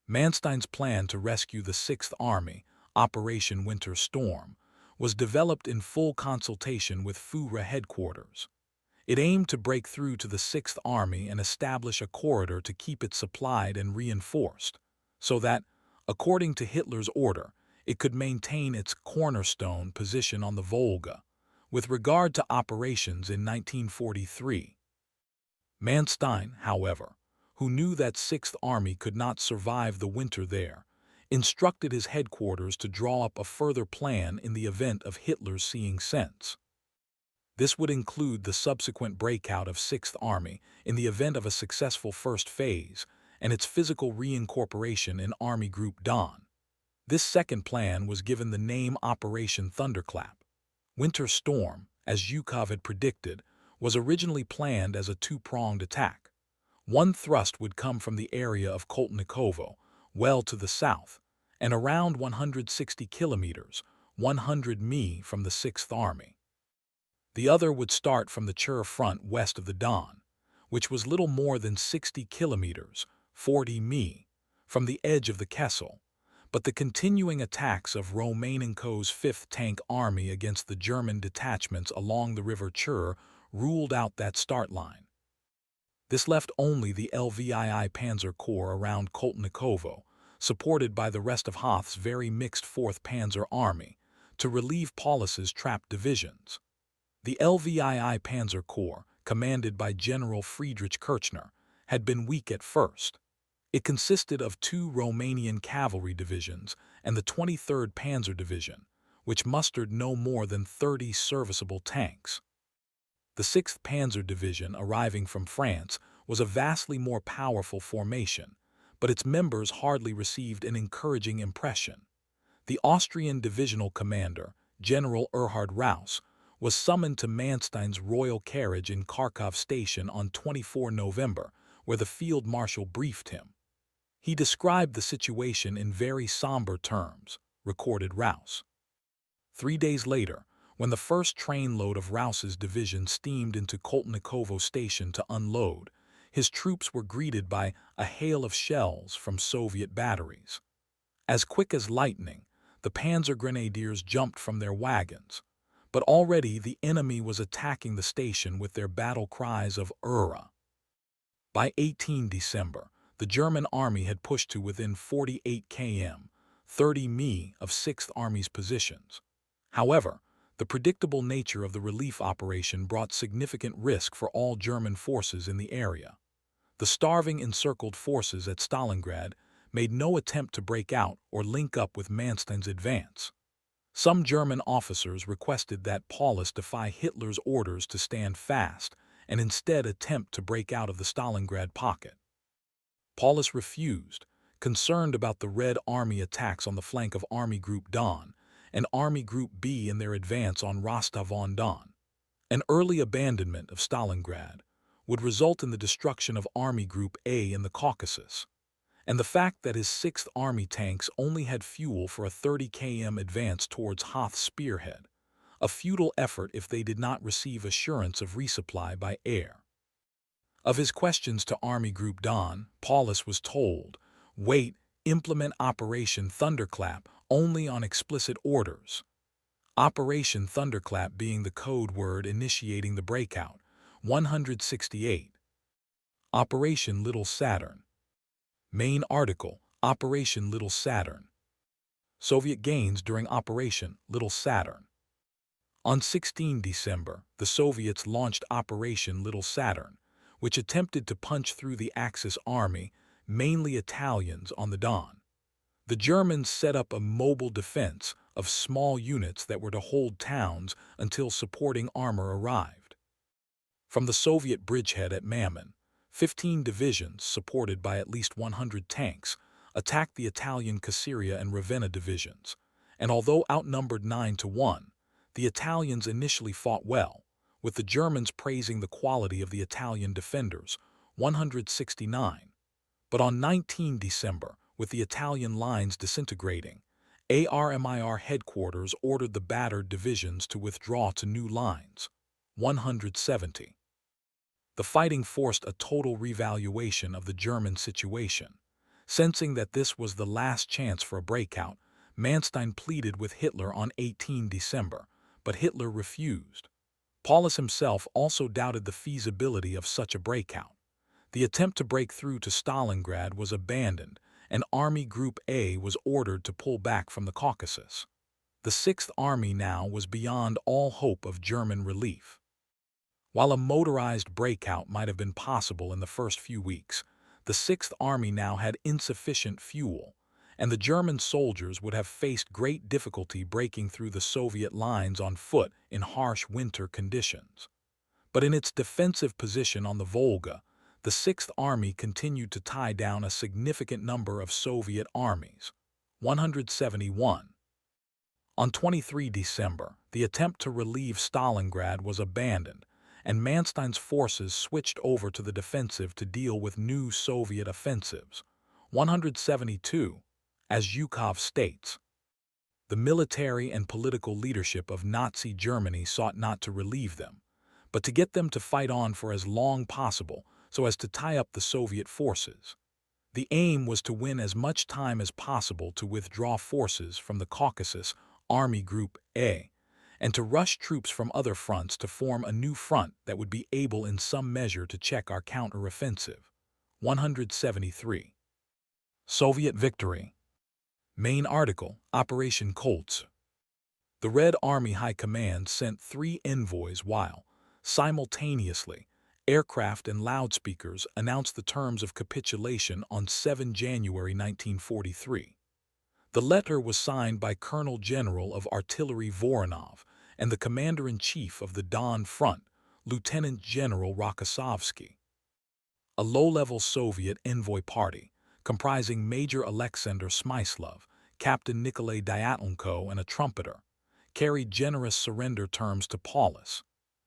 Manstein's plan to rescue the Sixth Army, Operation Winter Storm, was developed in full consultation with FURA headquarters. It aimed to break through to the Sixth Army and establish a corridor to keep it supplied and reinforced, so that, according to Hitler's order, it could maintain its cornerstone position on the Volga. With regard to operations in 1943, Manstein, however, who knew that Sixth Army could not survive the winter there, instructed his headquarters to draw up a further plan in the event of Hitler seeing sense. This would include the subsequent breakout of Sixth Army in the event of a successful first phase and its physical reincorporation in Army Group Don. This second plan was given the name Operation Thunderclap. Winter Storm, as Zhukov had predicted, was originally planned as a two-pronged attack. One thrust would come from the area of Koltnikovo, well to the south, and around 160 kilometers, 100 mi from the Sixth Army. The other would start from the Chur front west of the Don, which was little more than 60 kilometers, 40 mi, from the edge of the Kessel, but the continuing attacks of Romanenko's 5th Tank Army against the German detachments along the river Chur ruled out that start line. This left only the LVII Panzer Corps around Koltnikovo, supported by the rest of Hoth's very mixed 4th Panzer Army, to relieve Paulus's trapped divisions. The LVII Panzer Corps, commanded by General Friedrich Kirchner, had been weak at first. It consisted of 2 Romanian cavalry divisions and the 23rd Panzer Division, which mustered no more than 30 serviceable tanks. The 6th Panzer Division, arriving from France, was a vastly more powerful formation, but its members hardly received an encouraging impression. The Austrian divisional commander, General Erhard Raus, was summoned to Manstein's royal carriage in Kharkov station on 24 November, where the field marshal briefed him. He described the situation in very somber terms, recorded Raus. 3 days later, when the first trainload of Raus's division steamed into Koltnikovo station to unload, his troops were greeted by a hail of shells from Soviet batteries. As quick as lightning, the Panzer Grenadiers jumped from their wagons, but already the enemy was attacking the station with their battle cries of "Ura!" By 18 December, the German army had pushed to within 48 km, 30 mi of 6th Army's positions. However, the predictable nature of the relief operation brought significant risk for all German forces in the area. The starving encircled forces at Stalingrad made no attempt to break out or link up with Manstein's advance. Some German officers requested that Paulus defy Hitler's orders to stand fast and instead attempt to break out of the Stalingrad pocket. Paulus refused, concerned about the Red Army attacks on the flank of Army Group Don and Army Group B in their advance on Rostov-on-Don. An early abandonment of Stalingrad would result in the destruction of Army Group A in the Caucasus, and the fact that his 6th Army tanks only had fuel for a 30 km advance towards Hoth's spearhead, a futile effort if they did not receive assurance of resupply by air. Of his questions to Army Group Don, Paulus was told, "Wait, implement Operation Thunderclap only on explicit orders." Operation Thunderclap being the code word initiating the breakout. 168. Operation Little Saturn. Main article, Operation Little Saturn. Soviet gains during Operation Little Saturn. On 16 December, the Soviets launched Operation Little Saturn, which attempted to punch through the Axis army, mainly Italians, on the Don. The Germans set up a mobile defense of small units that were to hold towns until supporting armor arrived. From the Soviet bridgehead at Mammon, 15 divisions, supported by at least 100 tanks, attacked the Italian Caseria and Ravenna divisions, and although outnumbered 9-1, the Italians initially fought well, with the Germans praising the quality of the Italian defenders, 169. But on 19 December, with the Italian lines disintegrating, ARMIR headquarters ordered the battered divisions to withdraw to new lines, 170. The fighting forced a total revaluation of the German situation. Sensing that this was the last chance for a breakout, Manstein pleaded with Hitler on 18 December, but Hitler refused. Paulus himself also doubted the feasibility of such a breakout. The attempt to break through to Stalingrad was abandoned, and Army Group A was ordered to pull back from the Caucasus. The Sixth Army now was beyond all hope of German relief. While a motorized breakout might have been possible in the first few weeks, the Sixth Army now had insufficient fuel, and the German soldiers would have faced great difficulty breaking through the Soviet lines on foot in harsh winter conditions. But in its defensive position on the Volga, the Sixth Army continued to tie down a significant number of Soviet armies, 171. On 23 December, the attempt to relieve Stalingrad was abandoned, and Manstein's forces switched over to the defensive to deal with new Soviet offensives, 172, as Zhukov states. The military and political leadership of Nazi Germany sought not to relieve them, but to get them to fight on for as long possible so as to tie up the Soviet forces. The aim was to win as much time as possible to withdraw forces from the Caucasus Army Group A, and to rush troops from other fronts to form a new front that would be able in some measure to check our counteroffensive. 173. Soviet victory. Main article, Operation Colts. The Red Army High Command sent 3 envoys while, simultaneously, aircraft and loudspeakers announced the terms of capitulation on 7 January 1943. The letter was signed by Colonel General of Artillery Voronov and the Commander-in-Chief of the Don Front, Lieutenant General Rokossovsky. A low-level Soviet envoy party, comprising Major Alexander Smyslov, Captain Nikolai Dyatlenko, and a trumpeter, carried generous surrender terms to Paulus.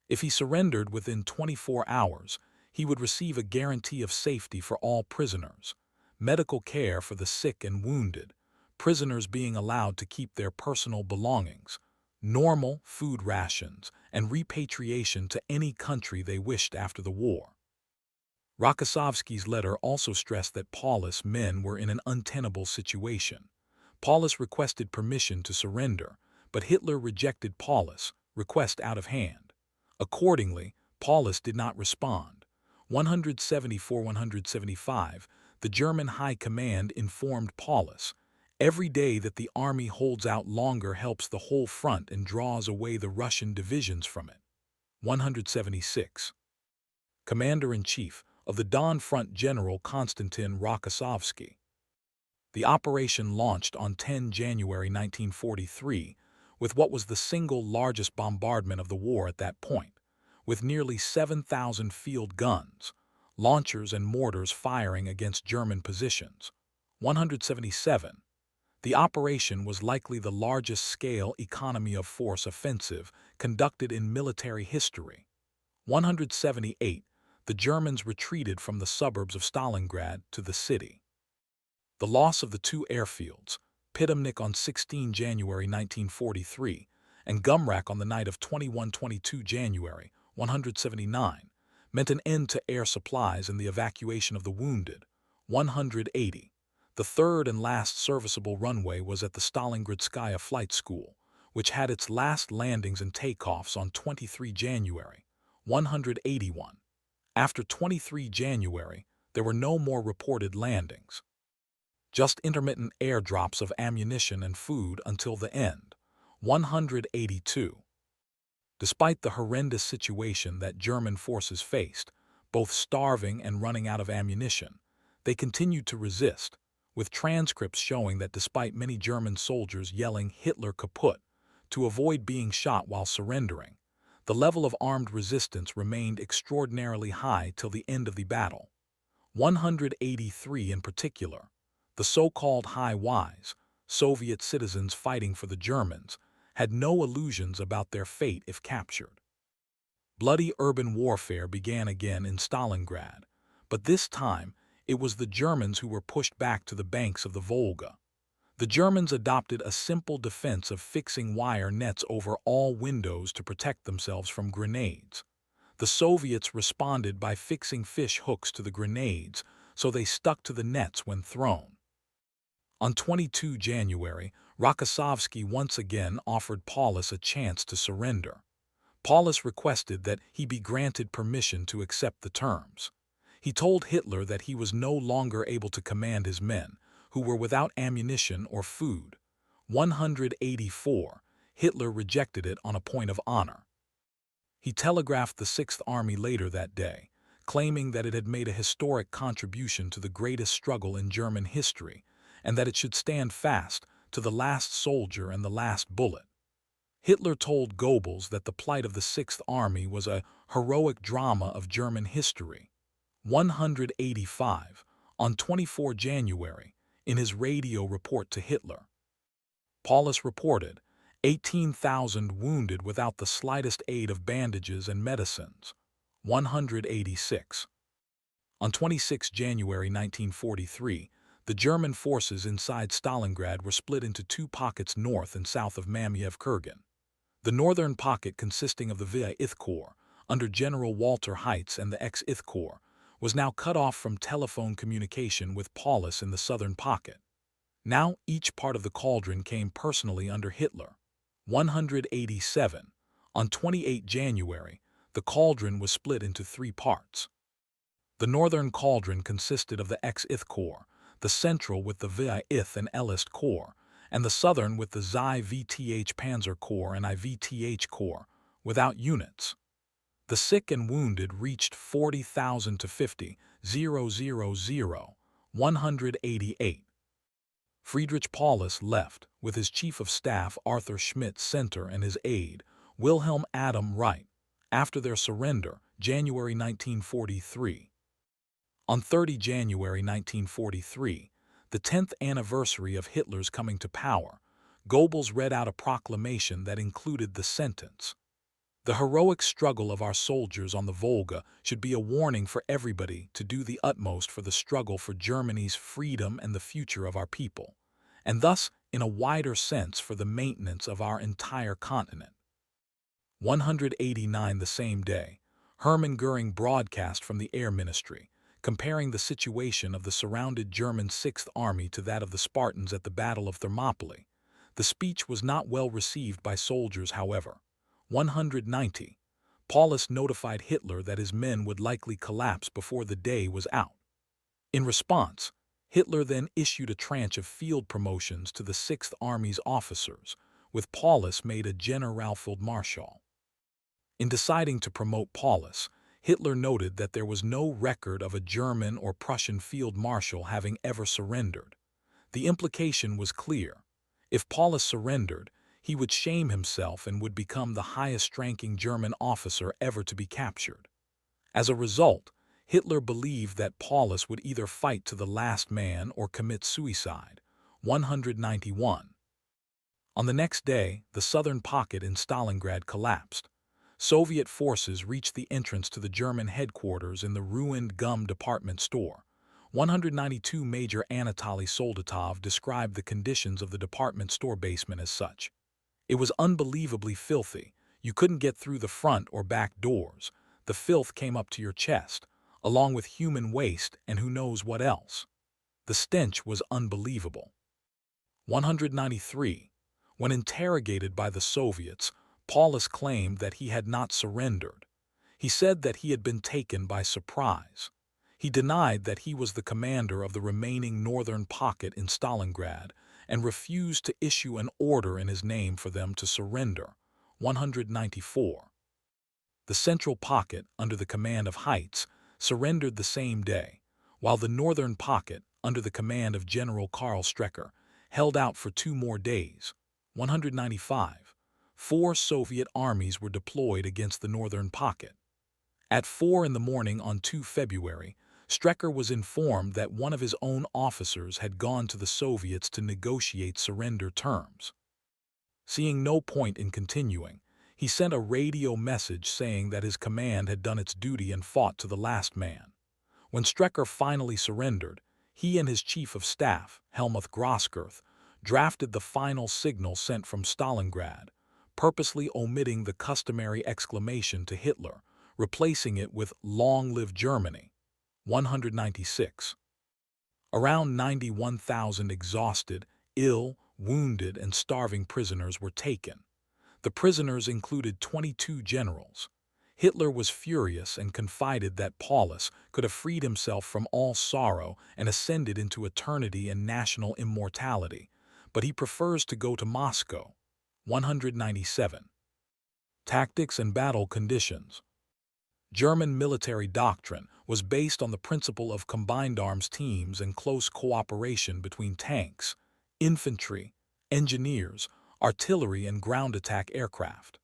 If he surrendered within 24 hours, he would receive a guarantee of safety for all prisoners, medical care for the sick and wounded, prisoners being allowed to keep their personal belongings, normal food rations, and repatriation to any country they wished after the war. Rokossovsky's letter also stressed that Paulus' men were in an untenable situation. Paulus requested permission to surrender, but Hitler rejected Paulus' request out of hand. Accordingly, Paulus did not respond. 174-175, the German High Command informed Paulus, "Every day that the army holds out longer helps the whole front and draws away the Russian divisions from it." 176. Commander-in-Chief of the Don Front General Konstantin Rokossovsky. The operation launched on 10 January 1943 with what was the single largest bombardment of the war at that point, with nearly 7,000 field guns, launchers and mortars firing against German positions. 177. The operation was likely the largest-scale economy of force offensive conducted in military history. 178. The Germans retreated from the suburbs of Stalingrad to the city. The loss of the 2 airfields, Pitomnik on 16 January 1943 and Gumrak on the night of 21-22 January 179, meant an end to air supplies and the evacuation of the wounded. 180. The third and last serviceable runway was at the Stalingradskaya Flight School, which had its last landings and takeoffs on 23 January 181. After 23 January, there were no more reported landings. Just intermittent airdrops of ammunition and food until the end. 182. Despite the horrendous situation that German forces faced, both starving and running out of ammunition, they continued to resist, with transcripts showing that despite many German soldiers yelling "Hitler kaputt" to avoid being shot while surrendering, the level of armed resistance remained extraordinarily high till the end of the battle. 183 in particular, the so-called High Ys, Soviet citizens fighting for the Germans, had no illusions about their fate if captured. Bloody urban warfare began again in Stalingrad, but this time it was the Germans who were pushed back to the banks of the Volga. The Germans adopted a simple defense of fixing wire nets over all windows to protect themselves from grenades. The Soviets responded by fixing fish hooks to the grenades so they stuck to the nets when thrown. On 22 January, Rokossovsky once again offered Paulus a chance to surrender. Paulus requested that he be granted permission to accept the terms. He told Hitler that he was no longer able to command his men, who were without ammunition or food. 184. Hitler rejected it on a point of honor. He telegraphed the Sixth Army later that day, claiming that it had made a historic contribution to the greatest struggle in German history, and that it should stand fast to the last soldier and the last bullet. Hitler told Goebbels that the plight of the Sixth Army was a heroic drama of German history. 185. On 24 January, in his radio report to Hitler, Paulus reported 18,000 wounded without the slightest aid of bandages and medicines. 186. On 26 January 1943, the German forces inside Stalingrad were split into two pockets north and south of Mamiev-Kurgan. The northern pocket, consisting of the VIIth Corps, under General Walter Heitz, and the X-th Corps, was now cut off from telephone communication with Paulus in the southern pocket. Now each part of the cauldron came personally under Hitler. 187. On 28 January, the cauldron was split into three parts. The northern cauldron consisted of the X-th Corps, the central with the VIIth and List Corps, and the southern with the ZIVTH Panzer Corps and IVTH Corps, without units. The sick and wounded reached 40,000 to 50,000. 188. Friedrich Paulus left, with his Chief of Staff Arthur Schmidt Center and his aide, Wilhelm Adam Wright, after their surrender, January 1943. On 30 January 1943, the 10th anniversary of Hitler's coming to power, Goebbels read out a proclamation that included the sentence, "The heroic struggle of our soldiers on the Volga should be a warning for everybody to do the utmost for the struggle for Germany's freedom and the future of our people, and thus, in a wider sense, for the maintenance of our entire continent." 189. The same day, Hermann Göring broadcast from the Air Ministry, comparing the situation of the surrounded German Sixth Army to that of the Spartans at the Battle of Thermopylae. The speech was not well received by soldiers, however. 190. Paulus notified Hitler that his men would likely collapse before the day was out. In response, Hitler then issued a tranche of field promotions to the Sixth Army's officers, with Paulus made a Generalfeldmarschall. In deciding to promote Paulus, Hitler noted that there was no record of a German or Prussian field marshal having ever surrendered. The implication was clear. If Paulus surrendered, he would shame himself and would become the highest-ranking German officer ever to be captured. As a result, Hitler believed that Paulus would either fight to the last man or commit suicide. 191. On the next day, the southern pocket in Stalingrad collapsed. Soviet forces reached the entrance to the German headquarters in the ruined gum department store. 192. Major Anatoly Soldatov described the conditions of the department store basement as such. "It was unbelievably filthy. You couldn't get through the front or back doors. The filth came up to your chest, along with human waste and who knows what else. The stench was unbelievable." 193. When interrogated by the Soviets, Paulus claimed that he had not surrendered. He said that he had been taken by surprise. He denied that he was the commander of the remaining northern pocket in Stalingrad and refused to issue an order in his name for them to surrender. 194. The central pocket, under the command of Heitz, surrendered the same day, while the northern pocket, under the command of General Karl Strecker, held out for 2 more days. 195. 4 Soviet armies were deployed against the northern pocket. At 4 in the morning on 2 February, Strecker was informed that one of his own officers had gone to the Soviets to negotiate surrender terms. Seeing no point in continuing, he sent a radio message saying that his command had done its duty and fought to the last man. When Strecker finally surrendered, he and his chief of staff, Helmuth Grosskreutz, drafted the final signal sent from Stalingrad, purposely omitting the customary exclamation to Hitler, replacing it with "Long live Germany." 196. Around 91,000 exhausted, ill, wounded, and starving prisoners were taken. The prisoners included 22 generals. Hitler was furious and confided that Paulus could have freed himself from all sorrow and ascended into eternity and national immortality, but he prefers to go to Moscow. 197. Tactics and battle conditions. German military doctrine was based on the principle of combined arms teams and close cooperation between tanks, infantry, engineers, artillery, and ground attack aircraft.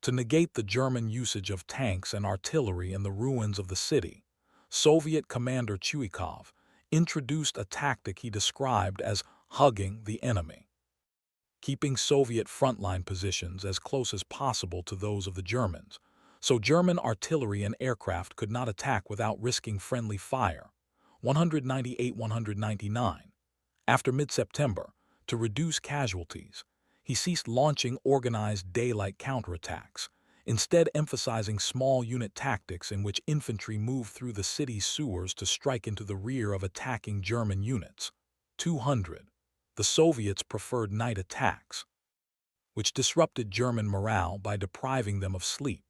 To negate the German usage of tanks and artillery in the ruins of the city, Soviet commander Chuikov introduced a tactic he described as hugging the enemy, keeping Soviet frontline positions as close as possible to those of the Germans, so German artillery and aircraft could not attack without risking friendly fire. 198-199. After mid-September, to reduce casualties, he ceased launching organized daylight counterattacks, instead emphasizing small unit tactics in which infantry moved through the city's sewers to strike into the rear of attacking German units. 200. The Soviets preferred night attacks, which disrupted German morale by depriving them of sleep.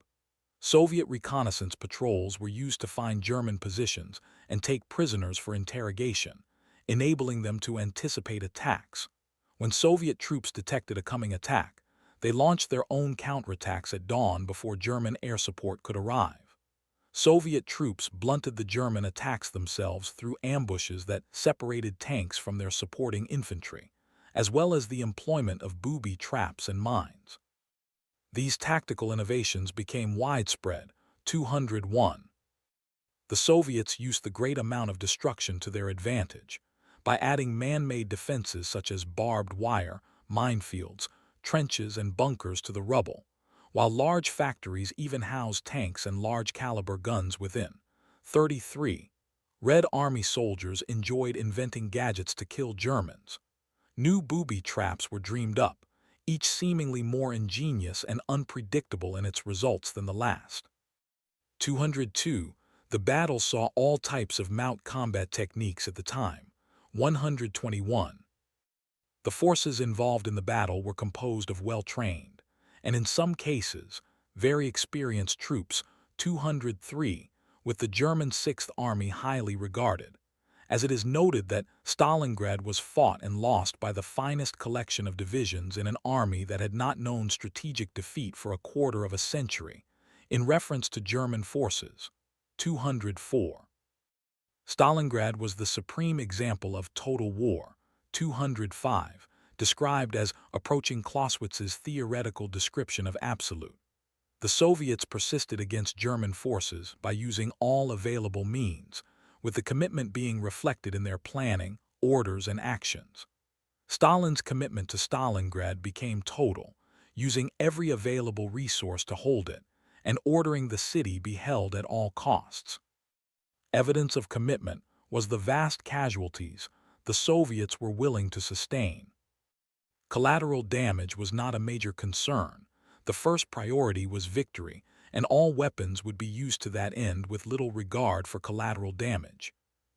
Soviet reconnaissance patrols were used to find German positions and take prisoners for interrogation, enabling them to anticipate attacks. When Soviet troops detected a coming attack, they launched their own counterattacks at dawn before German air support could arrive. Soviet troops blunted the German attacks themselves through ambushes that separated tanks from their supporting infantry, as well as the employment of booby traps and mines. These tactical innovations became widespread. 201. The Soviets used the great amount of destruction to their advantage by adding man-made defenses such as barbed wire, minefields, trenches, and bunkers to the rubble, while large factories even housed tanks and large-caliber guns within. 33. Red Army soldiers enjoyed inventing gadgets to kill Germans. New booby traps were dreamed up, each seemingly more ingenious and unpredictable in its results than the last. 202. The battle saw all types of mount combat techniques at the time. 121. The forces involved in the battle were composed of well-trained, and in some cases, very experienced troops. 203. With the German Sixth Army highly regarded, as it is noted that Stalingrad was fought and lost by the finest collection of divisions in an army that had not known strategic defeat for a quarter of a century, in reference to German forces. 204. Stalingrad was the supreme example of total war. 205, described as approaching Clausewitz's theoretical description of absolute. The Soviets persisted against German forces by using all available means, with the commitment being reflected in their planning, orders, and actions. Stalin's commitment to Stalingrad became total, using every available resource to hold it, and ordering the city be held at all costs. Evidence of commitment was the vast casualties the Soviets were willing to sustain. Collateral damage was not a major concern. The first priority was victory, and all weapons would be used to that end with little regard for collateral damage.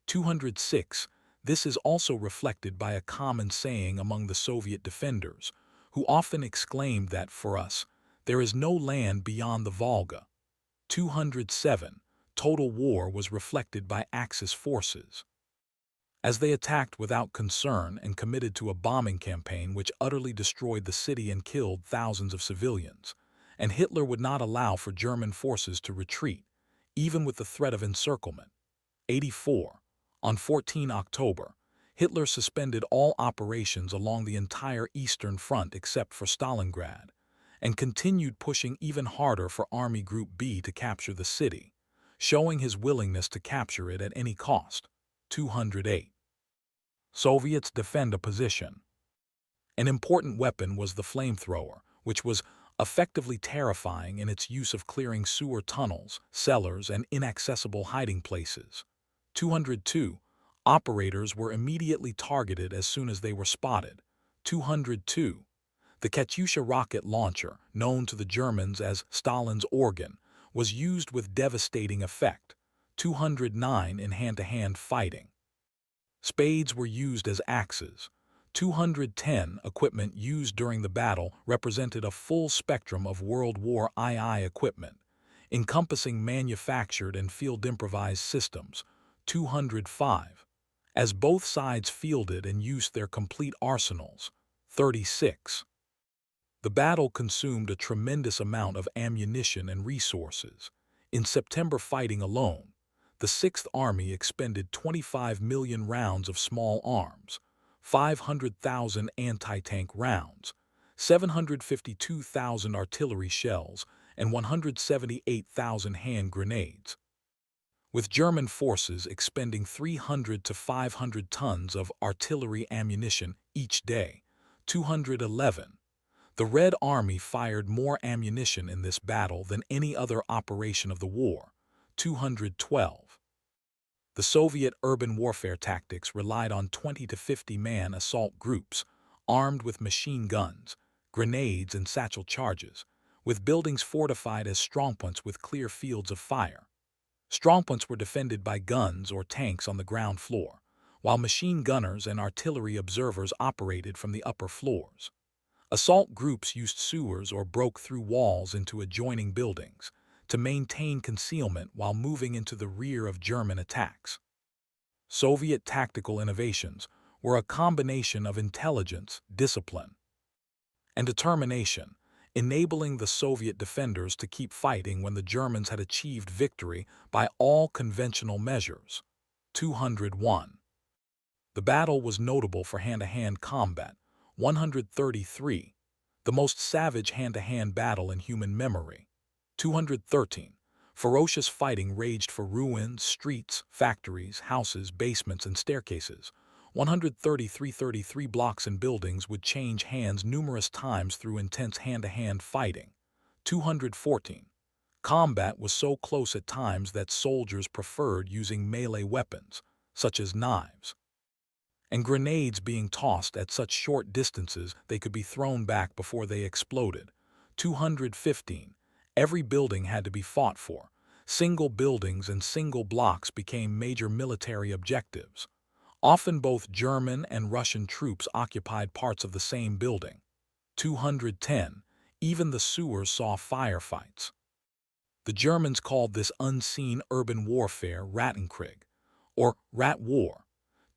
206. This is also reflected by a common saying among the Soviet defenders, who often exclaimed that, for us, there is no land beyond the Volga. 207. Total war was reflected by Axis forces, as they attacked without concern and committed to a bombing campaign which utterly destroyed the city and killed thousands of civilians, and Hitler would not allow for German forces to retreat, even with the threat of encirclement. 84. On 14 October, Hitler suspended all operations along the entire Eastern Front except for Stalingrad, and continued pushing even harder for Army Group B to capture the city, showing his willingness to capture it at any cost. 208. Soviets defend a position. An important weapon was the flamethrower, which was effectively terrifying in its use of clearing sewer tunnels, cellars, and inaccessible hiding places. 202. Operators were immediately targeted as soon as they were spotted. 202. The Katyusha rocket launcher, known to the Germans as Stalin's organ, was used with devastating effect. 209. In hand-to-hand fighting, Spades were used as axes. 210 equipment used during the battle represented a full spectrum of World War II equipment, encompassing manufactured and field improvised systems. 205. As both sides fielded and used their complete arsenals. 36. The battle consumed a tremendous amount of ammunition and resources. In September fighting alone, the Sixth Army expended 25 million rounds of small arms, 500,000 anti-tank rounds, 752,000 artillery shells, and 178,000 hand grenades, with German forces expending 300 to 500 tons of artillery ammunition each day. 211. The Red Army fired more ammunition in this battle than any other operation of the war. 212. The Soviet urban warfare tactics relied on 20 to 50-man assault groups, armed with machine guns, grenades, and satchel charges, with buildings fortified as strongpoints with clear fields of fire. Strongpoints were defended by guns or tanks on the ground floor, while machine gunners and artillery observers operated from the upper floors. Assault groups used sewers or broke through walls into adjoining buildings to maintain concealment while moving into the rear of German attacks. Soviet tactical innovations were a combination of intelligence, discipline, and determination, enabling the Soviet defenders to keep fighting when the Germans had achieved victory by all conventional measures. 201. The battle was notable for hand-to-hand combat. 133. The most savage hand-to-hand battle in human memory. 213. Ferocious fighting raged for ruins, streets, factories, houses, basements, and staircases. 133 blocks and buildings would change hands numerous times through intense hand-to-hand fighting. 214. Combat was so close at times that soldiers preferred using melee weapons, such as knives, and grenades being tossed at such short distances they could be thrown back before they exploded. 215. Every building had to be fought for. Single buildings and single blocks became major military objectives. Often both German and Russian troops occupied parts of the same building. 210. Even the sewers saw firefights. The Germans called this unseen urban warfare Rattenkrieg, or Rat War.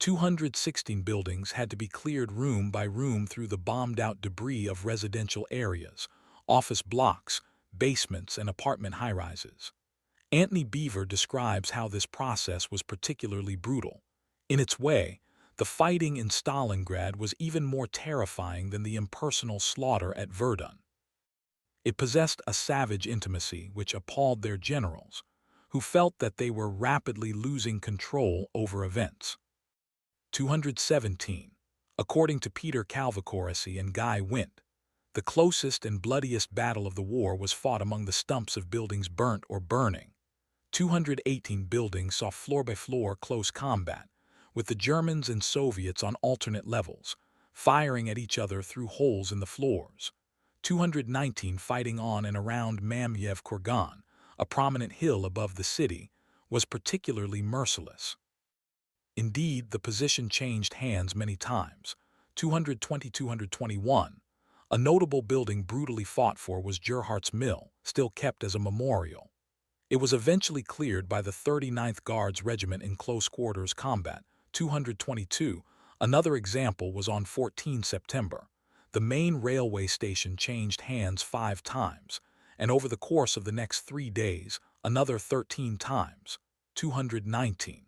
216 buildings had to be cleared room by room through the bombed-out debris of residential areas, office blocks, basements, and apartment high-rises. Anthony Beaver describes how this process was particularly brutal. In its way, the fighting in Stalingrad was even more terrifying than the impersonal slaughter at Verdun. It possessed a savage intimacy which appalled their generals, who felt that they were rapidly losing control over events. 217. According to Peter Calvacourcy and Guy Wint, the closest and bloodiest battle of the war was fought among the stumps of buildings burnt or burning. 218 buildings saw floor-by-floor close combat, with the Germans and Soviets on alternate levels, firing at each other through holes in the floors. 219 fighting on and around Mamiev Kurgan, a prominent hill above the city, was particularly merciless. Indeed, the position changed hands many times. 220-221. A notable building brutally fought for was Gerhardt's Mill, still kept as a memorial. It was eventually cleared by the 39th Guards Regiment in close-quarters combat. 222. Another example was on 14 September. The main railway station changed hands 5 times, and over the course of the next 3 days, another 13 times. 219.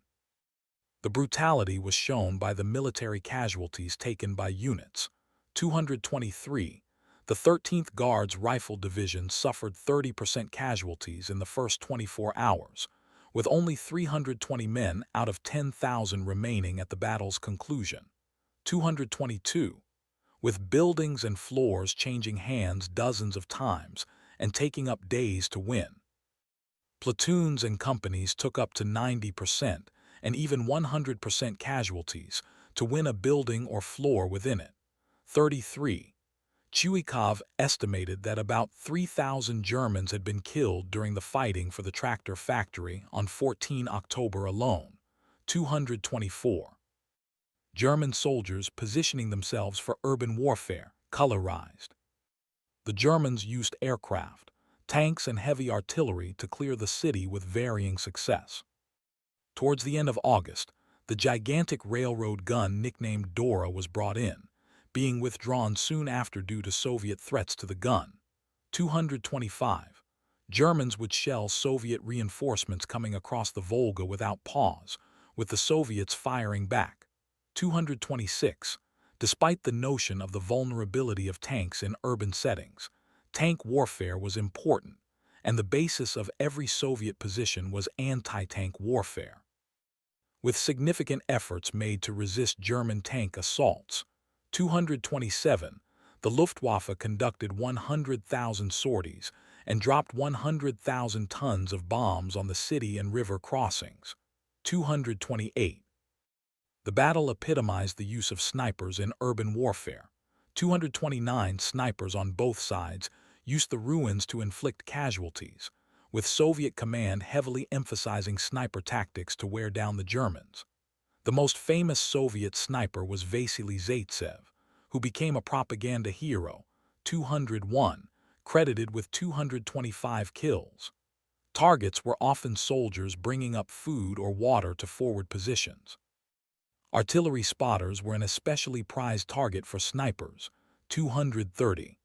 The brutality was shown by the military casualties taken by units. 223. The 13th Guards Rifle Division suffered 30% casualties in the first 24 hours, with only 320 men out of 10,000 remaining at the battle's conclusion. 222. With buildings and floors changing hands dozens of times and taking up days to win. Platoons and companies took up to 90% and even 100% casualties to win a building or floor within it. 33. Chuikov estimated that about 3,000 Germans had been killed during the fighting for the tractor factory on 14 October alone. 224. German soldiers positioning themselves for urban warfare, colorized. The Germans used aircraft, tanks, and heavy artillery to clear the city with varying success. Towards the end of August, the gigantic railroad gun nicknamed Dora was brought in, being withdrawn soon after due to Soviet threats to the gun. 225. Germans would shell Soviet reinforcements coming across the Volga without pause, with the Soviets firing back. 226. Despite the notion of the vulnerability of tanks in urban settings, tank warfare was important, and the basis of every Soviet position was anti-tank warfare. With significant efforts made to resist German tank assaults, 227, the Luftwaffe conducted 100,000 sorties and dropped 100,000 tons of bombs on the city and river crossings. 228. The battle epitomized the use of snipers in urban warfare. 229 snipers on both sides used the ruins to inflict casualties, with Soviet command heavily emphasizing sniper tactics to wear down the Germans. The most famous Soviet sniper was Vasily Zaitsev, who became a propaganda hero. 201, credited with 225 kills. Targets were often soldiers bringing up food or water to forward positions. Artillery spotters were an especially prized target for snipers. 230.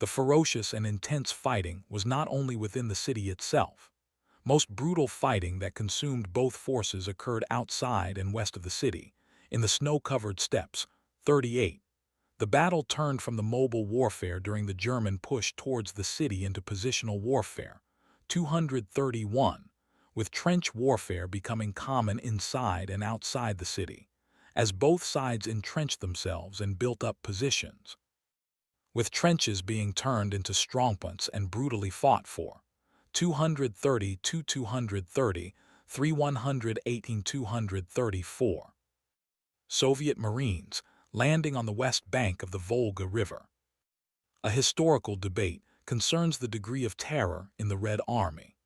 The ferocious and intense fighting was not only within the city itself. Most brutal fighting that consumed both forces occurred outside and west of the city, in the snow-covered steppes. 38. The battle turned from the mobile warfare during the German push towards the city into positional warfare. 231. With trench warfare becoming common inside and outside the city, as both sides entrenched themselves and built up positions. With trenches being turned into strongpoints and brutally fought for. 230 to 230, 118 234. Soviet Marines landing on the west bank of the Volga River. A historical debate concerns the degree of terror in the Red Army.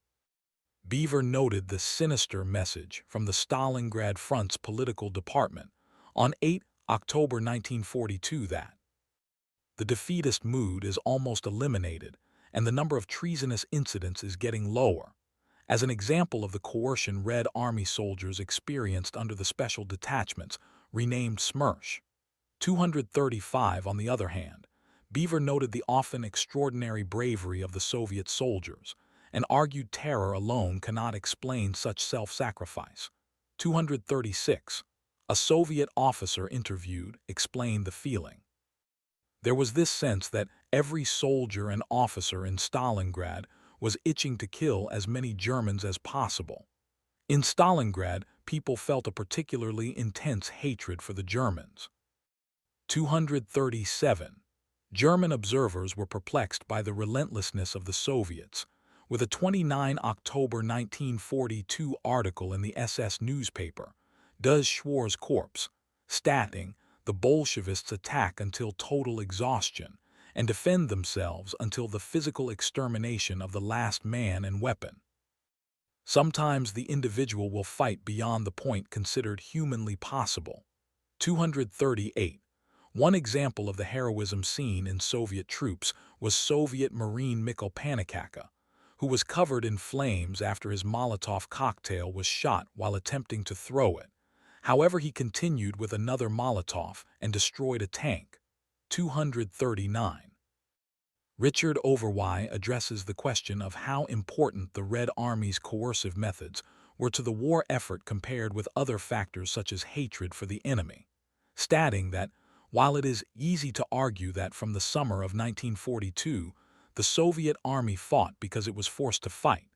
Beaver noted the sinister message from the Stalingrad Front's political department on 8 October 1942 that the defeatist mood is almost eliminated and the number of treasonous incidents is getting lower, as an example of the coercion Red Army soldiers experienced under the special detachments renamed SMERSH. 235, on the other hand, Beaver noted the often extraordinary bravery of the Soviet soldiers and argued terror alone cannot explain such self-sacrifice. 236. A Soviet officer interviewed explained the feeling. There was this sense that every soldier and officer in Stalingrad was itching to kill as many Germans as possible. In Stalingrad, people felt a particularly intense hatred for the Germans. 237. German observers were perplexed by the relentlessness of the Soviets, with a 29 October 1942 article in the SS newspaper, Das Schwarze Korps, stating, "The Bolshevists attack until total exhaustion and defend themselves until the physical extermination of the last man and weapon. Sometimes the individual will fight beyond the point considered humanly possible." 238. One example of the heroism seen in Soviet troops was Soviet Marine Mikhail Panikaka, who was covered in flames after his Molotov cocktail was shot while attempting to throw it. However, he continued with another Molotov and destroyed a tank. 239. Richard Overwy addresses the question of how important the Red Army's coercive methods were to the war effort compared with other factors such as hatred for the enemy, stating that, while it is easy to argue that from the summer of 1942, the Soviet Army fought because it was forced to fight,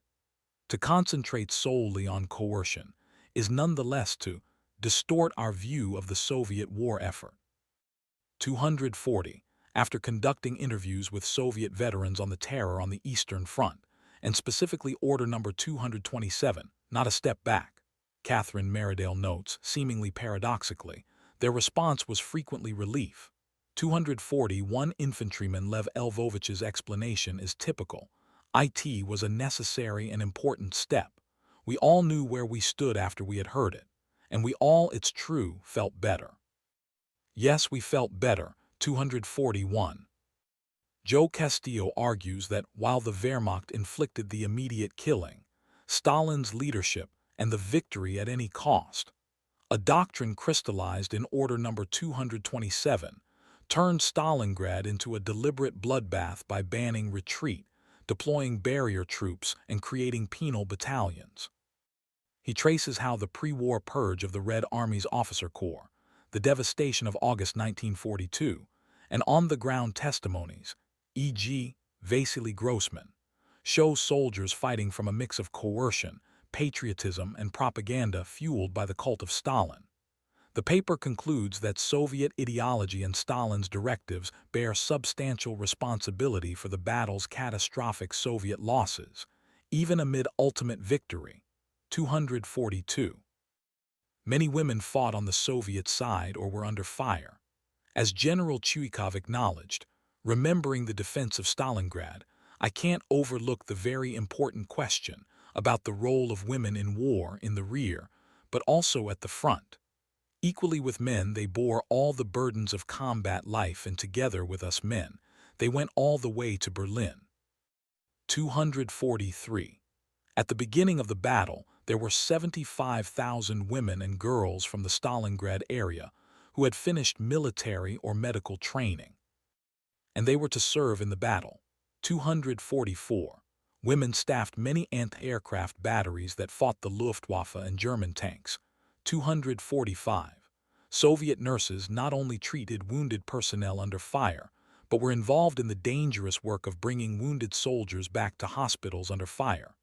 to concentrate solely on coercion is nonetheless to distort our view of the Soviet war effort. 240. After conducting interviews with Soviet veterans on the terror on the Eastern Front, and specifically Order Number 227, not a step back, Catherine Meridale notes, seemingly paradoxically, their response was frequently relief. 240. One infantryman Lev Lvovich's explanation is typical. "It was a necessary and important step. We all knew where we stood after we had heard it, and we all, it's true, felt better. Yes, we felt better. 241. Joe Castillo argues that while the Wehrmacht inflicted the immediate killing, Stalin's leadership and the victory at any cost, a doctrine crystallized in Order Number 227, turned Stalingrad into a deliberate bloodbath by banning retreat, deploying barrier troops, and creating penal battalions. He traces how the pre-war purge of the Red Army's officer corps, the devastation of August 1942, and on-the-ground testimonies, e.g., Vasily Grossman, show soldiers fighting from a mix of coercion, patriotism, and propaganda fueled by the cult of Stalin. The paper concludes that Soviet ideology and Stalin's directives bear substantial responsibility for the battle's catastrophic Soviet losses, even amid ultimate victory. 242. Many women fought on the Soviet side or were under fire. As General Chuikov acknowledged, remembering the defense of Stalingrad, I can't overlook the very important question about the role of women in war in the rear, but also at the front. Equally with men, they bore all the burdens of combat life, and together with us men, they went all the way to Berlin. 243. At the beginning of the battle, there were 75,000 women and girls from the Stalingrad area who had finished military or medical training, and they were to serve in the battle. 244. Women staffed many anti-aircraft batteries that fought the Luftwaffe and German tanks. 245. Soviet nurses not only treated wounded personnel under fire, but were involved in the dangerous work of bringing wounded soldiers back to hospitals under fire.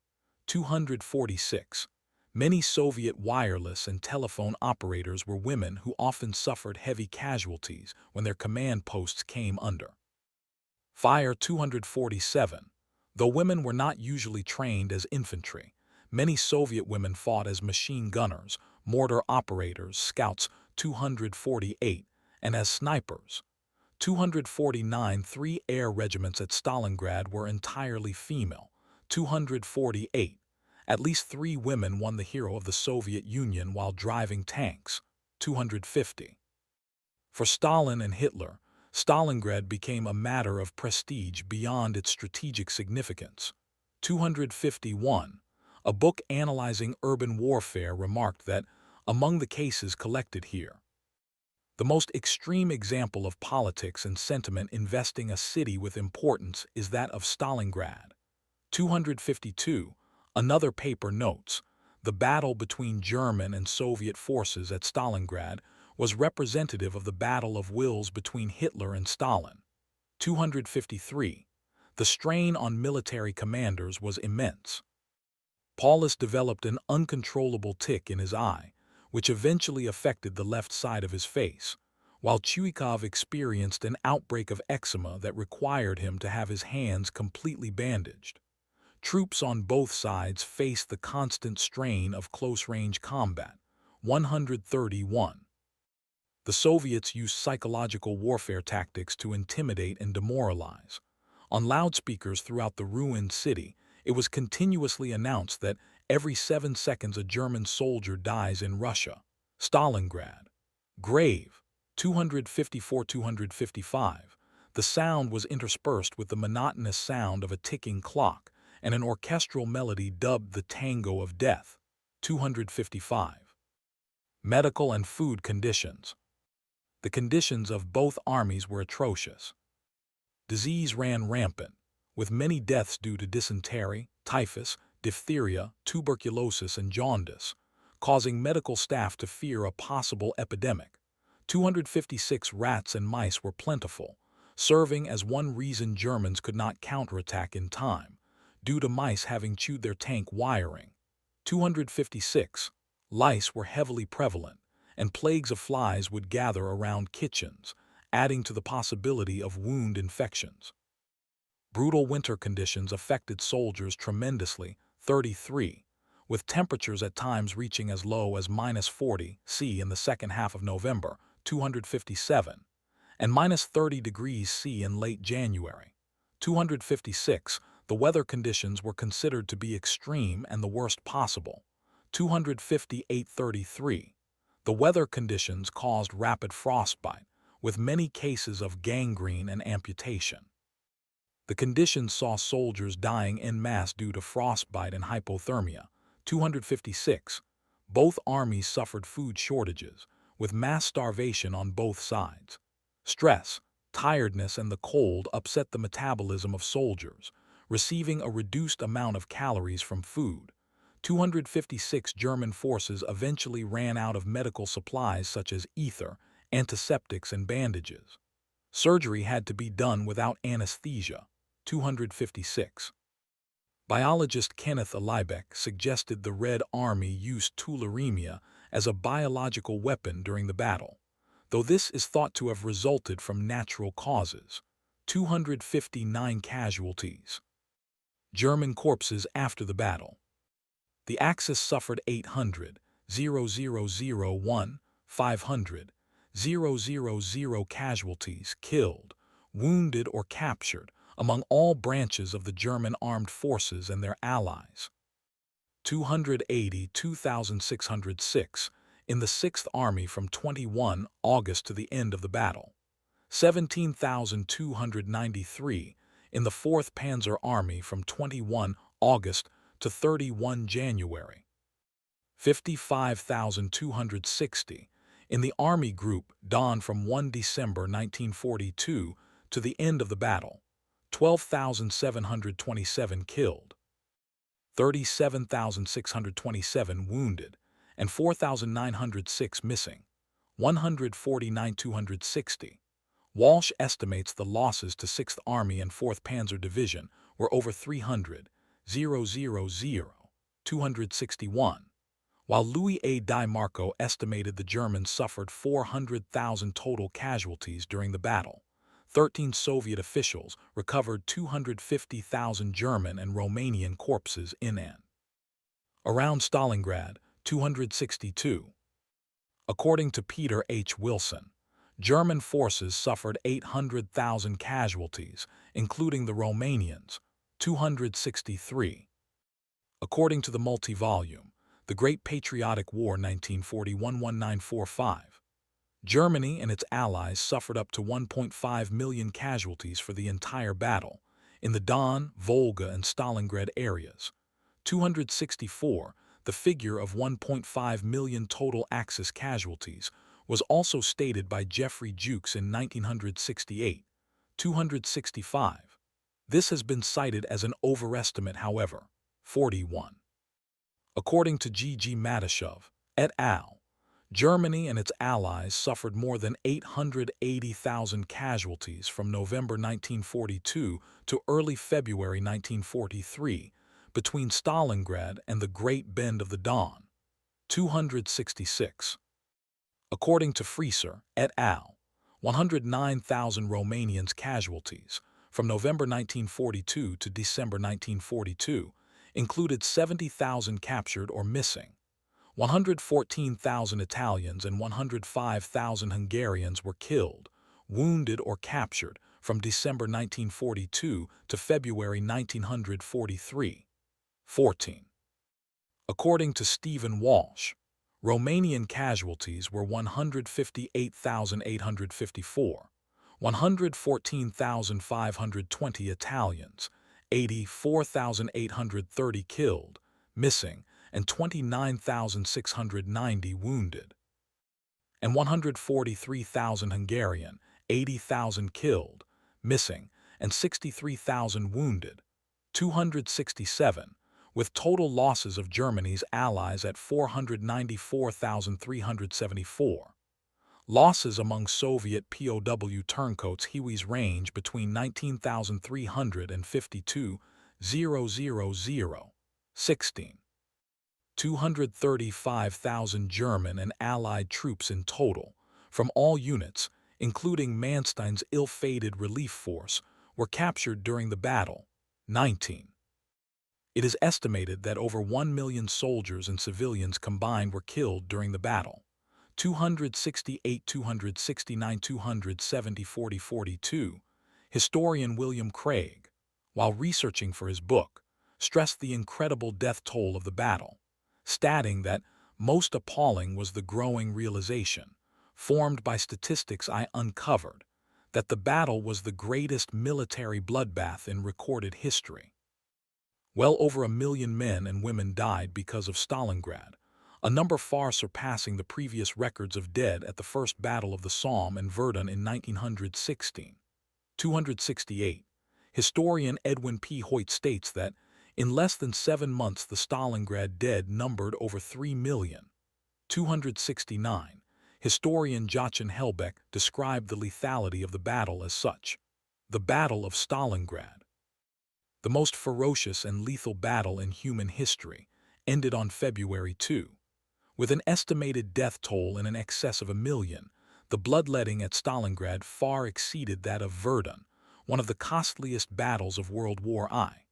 246. Many Soviet wireless and telephone operators were women who often suffered heavy casualties when their command posts came under fire. 247. Though women were not usually trained as infantry, many Soviet women fought as machine gunners, mortar operators, scouts. 248, and as snipers. 249. 3 air regiments at Stalingrad were entirely female. 248. At least 3 women won the Hero of the Soviet Union while driving tanks. 250. For Stalin and Hitler, Stalingrad became a matter of prestige beyond its strategic significance. 251. A book analyzing urban warfare remarked that, among the cases collected here, the most extreme example of politics and sentiment investing a city with importance is that of Stalingrad. 252. Another paper notes, the battle between German and Soviet forces at Stalingrad was representative of the battle of wills between Hitler and Stalin. 253. The strain on military commanders was immense. Paulus developed an uncontrollable tic in his eye, which eventually affected the left side of his face, while Chuikov experienced an outbreak of eczema that required him to have his hands completely bandaged. Troops on both sides faced the constant strain of close-range combat. 131. The Soviets used psychological warfare tactics to intimidate and demoralize. On loudspeakers throughout the ruined city, it was continuously announced that every 7 seconds a German soldier dies in Russia. Stalingrad. Grave. 254-255. The sound was interspersed with the monotonous sound of a ticking clock and an orchestral melody dubbed the Tango of Death. 255. Medical and food conditions. The conditions of both armies were atrocious. Disease ran rampant, with many deaths due to dysentery, typhus, diphtheria, tuberculosis, and jaundice, causing medical staff to fear a possible epidemic. 256 rats and mice were plentiful, serving as one reason Germans could not counterattack in time, due to mice having chewed their tank wiring. 256. Lice were heavily prevalent, and plagues of flies would gather around kitchens, adding to the possibility of wound infections. Brutal winter conditions affected soldiers tremendously. 33. With temperatures at times reaching as low as -40 C in the second half of November. 257. And -30 degrees C in late January. 256. The weather conditions were considered to be extreme and the worst possible. 258-33. The weather conditions caused rapid frostbite, with many cases of gangrene and amputation. The conditions saw soldiers dying en masse due to frostbite and hypothermia. 256. Both armies suffered food shortages, with mass starvation on both sides. Stress, tiredness, and the cold upset the metabolism of soldiers, receiving a reduced amount of calories from food. 256 German forces eventually ran out of medical supplies such as ether, antiseptics, and bandages. Surgery had to be done without anesthesia. 256. Biologist Kenneth Alibeck suggested the Red Army used tularemia as a biological weapon during the battle, though this is thought to have resulted from natural causes. 259 casualties. German corpses after the battle. The Axis suffered 800, 0001, 500, 000 casualties killed, wounded, or captured among all branches of the German armed forces and their allies. 280, 2,606 in the 6th Army from 21 August to the end of the battle. 17,293 in the 4th Panzer Army from 21 August to 31 January. 55,260 in the Army Group Dawn from 1 December 1942 to the end of the battle. 12,727 killed, 37,627 wounded, and 4,906 missing. 149,260. Walsh estimates the losses to 6th Army and 4th Panzer Division were over 300, 261, while Louis A. Di Marco estimated the Germans suffered 400,000 total casualties during the battle. 13 Soviet officials recovered 250,000 German and Romanian corpses in and around Stalingrad. 262. According to Peter H. Wilson, German forces suffered 800,000 casualties, including the Romanians. 263. According to the multi-volume, The Great Patriotic War 1941-1945, Germany and its allies suffered up to 1.5 million casualties for the entire battle in the Don, Volga, and Stalingrad areas. 264. The figure of 1.5 million total Axis casualties was also stated by Jeffrey Jukes in 1968. 265. This has been cited as an overestimate, however. 41. According to G. Matishov et al., Germany and its allies suffered more than 880,000 casualties from November 1942 to early February 1943 between Stalingrad and the Great Bend of the Don. 266. According to Frieser et al., 109,000 Romanians casualties from November 1942 to December 1942 included 70,000 captured or missing. 114,000 Italians and 105,000 Hungarians were killed, wounded, or captured from December 1942 to February 1943. 14. According to Stephen Walsh, Romanian casualties were 158,854, 114,520 Italians, 84,830 killed, missing, and 29,690 wounded, and 143,000 Hungarian, 80,000 killed, missing, and 63,000 wounded. 267, with total losses of Germany's allies at 494,374. Losses among Soviet POW turncoats Hiwis range between 19,352, 16. 235,000 German and Allied troops in total, from all units, including Manstein's ill-fated relief force, were captured during the battle. 19. It is estimated that over 1 million soldiers and civilians combined were killed during the battle. 268, 269, 270, 40, 42. Historian William Craig, while researching for his book, stressed the incredible death toll of the battle, stating that most appalling was the growing realization, formed by statistics I uncovered, that the battle was the greatest military bloodbath in recorded history. Well over 1 million men and women died because of Stalingrad, a number far surpassing the previous records of dead at the First Battle of the Somme and Verdun in 1916. 268. Historian Edwin P. Hoyt states that, in less than 7 months the Stalingrad dead numbered over 3 million. 269. Historian Jochen Helbeck described the lethality of the battle as such. The Battle of Stalingrad, the most ferocious and lethal battle in human history, ended on February 2. With an estimated death toll in excess of 1 million, the bloodletting at Stalingrad far exceeded that of Verdun, one of the costliest battles of World War I.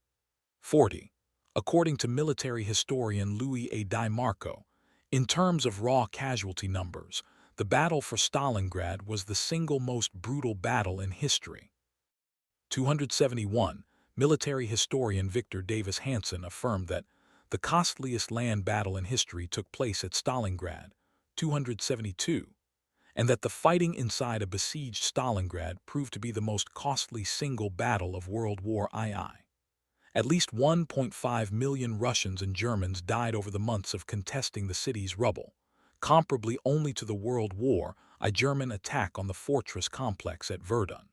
40. According to military historian Louis A. Di Marco, in terms of raw casualty numbers, the battle for Stalingrad was the single most brutal battle in history. 271. Military historian Victor Davis Hanson affirmed that the costliest land battle in history took place at Stalingrad, 272, and that the fighting inside a besieged Stalingrad proved to be the most costly single battle of World War II. At least 1.5 million Russians and Germans died over the months of contesting the city's rubble, comparably only to the World War I German attack on the fortress complex at Verdun.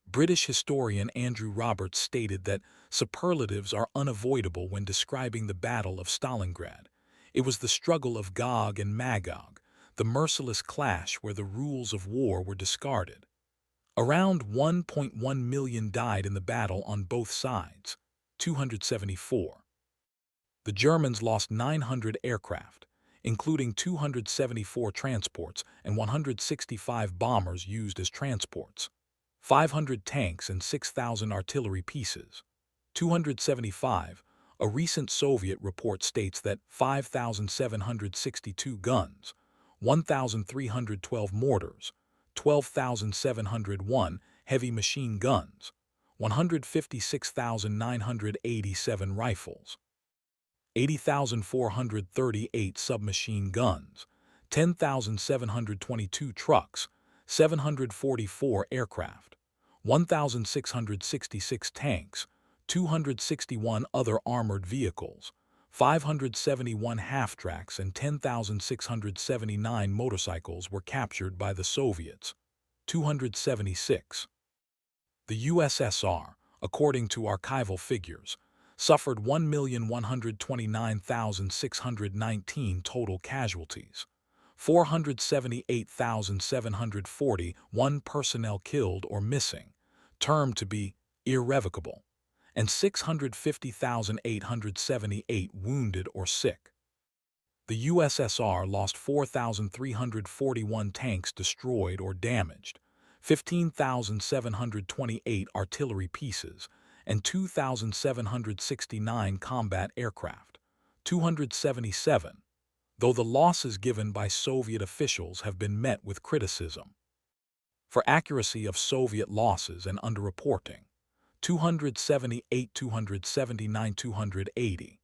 British historian Andrew Roberts stated that superlatives are unavoidable when describing the Battle of Stalingrad. It was the struggle of Gog and Magog, the merciless clash where the rules of war were discarded. Around 1.1 million died in the battle on both sides. 274. The Germans lost 900 aircraft, including 274 transports and 165 bombers used as transports, 500 tanks and 6,000 artillery pieces. 275. A recent Soviet report states that 5,762 guns, 1,312 mortars, 12,701 heavy machine guns, 156,987 rifles, 80,438 submachine guns, 10,722 trucks, 744 aircraft, 1,666 tanks, 261 other armored vehicles, 571 half-tracks and 10,679 motorcycles were captured by the Soviets. 276. The USSR, according to archival figures, suffered 1,129,619 total casualties, 478,741 personnel killed or missing, termed to be irrevocable, and 650,878 wounded or sick. The USSR lost 4,341 tanks destroyed or damaged, 15,728 artillery pieces, and 2,769 combat aircraft. 277. Though the losses given by Soviet officials have been met with criticism for accuracy of Soviet losses and underreporting. 278, 279, 280.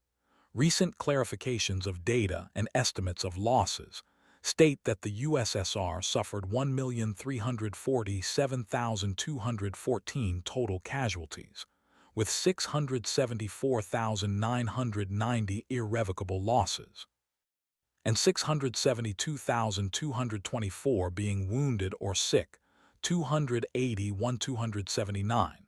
Recent clarifications of data and estimates of losses state that the USSR suffered 1,347,214 total casualties, with 674,990 irrevocable losses, and 672,224 being wounded or sick, 281, 279.